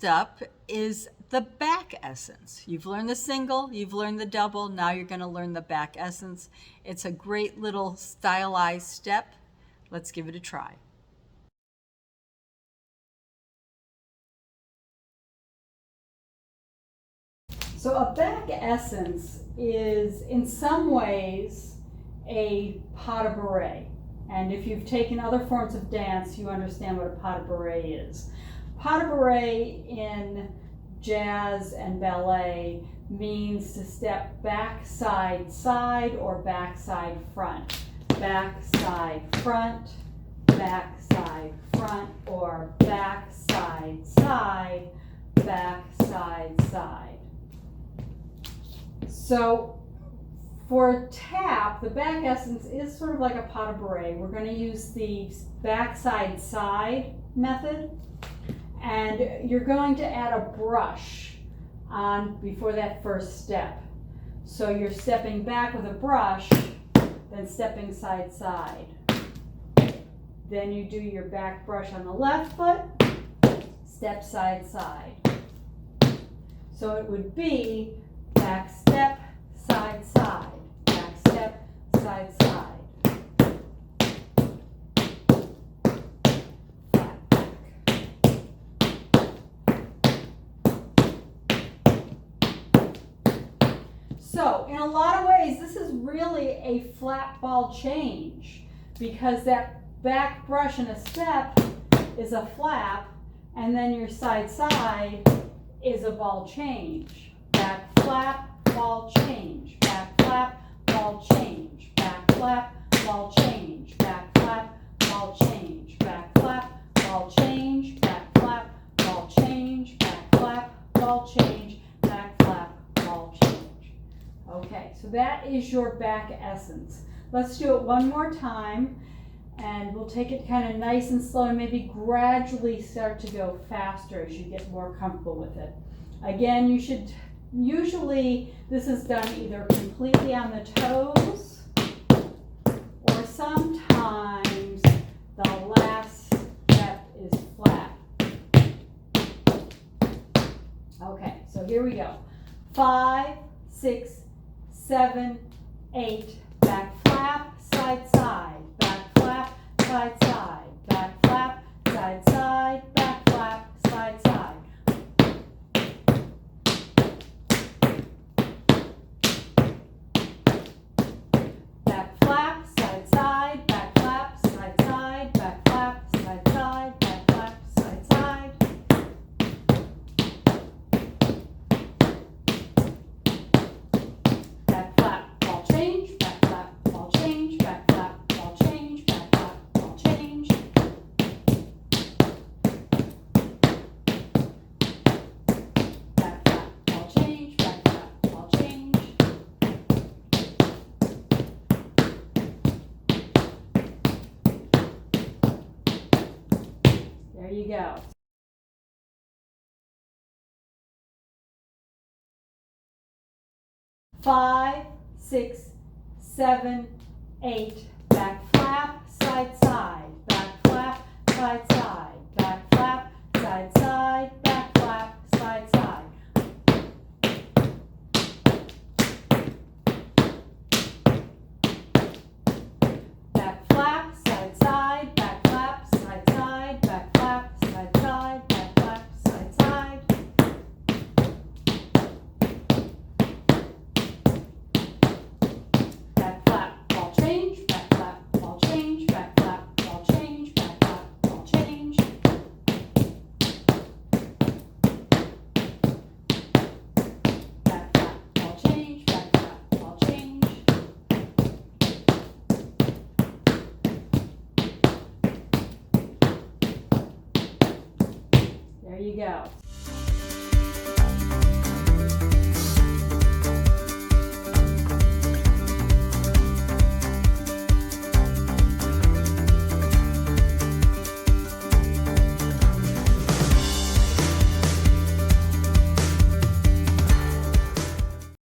Next up is the back essence. You've learned the single, you've learned the double, now you're going to learn the back essence. It's a great little stylized step. Let's give it a try. So a back essence is in some ways a pas de bourrée. And if you've taken other forms of dance, you understand what a pas de bourrée is. Pas de bourrée in jazz and ballet means to step back, side, side, or back, side, front. Back, side, front, back, side, front, or back, side, side, back, side, side. So for tap, the back essence is sort of like a pas de bourrée. We're going to use the back, side, side method. And you're going to add a brush on before that first step. So you're stepping back with a brush, then stepping side, side. Then you do your back brush on the left foot, step side, side. So it would be back step, side, side, back step, side, side. So in a lot of ways, this is really a flat ball change because that back brush in a step is a flap, and then your side, side is a ball change. Back flap, ball change, back flap, ball change, back flap, ball change, back flap, ball change, back flap, ball change, back flap, ball change, back flap, ball change, back flap, ball change. Okay, so that is your back essence. Let's do it one more time, and we'll take it kind of nice and slow and maybe gradually start to go faster as you get more comfortable with it. Again, you should usually, this is done either completely on the toes or sometimes the last step is flat. Okay, so here we go. 5, 6, 7, 8, back flap, side, side, back flap, side, side, back flap, side, side, back flap, side, side. Back flap, side, side, back flap, side, side, back flap, side, side, back flap, side, side. Back flap, ball change, back flap, ball change, back flap, ball change, back flap, ball change. Back flap, ball change, back flap, ball change. There you go. Five, 6, 7, 8, back flap, side, side, back flap, side, side.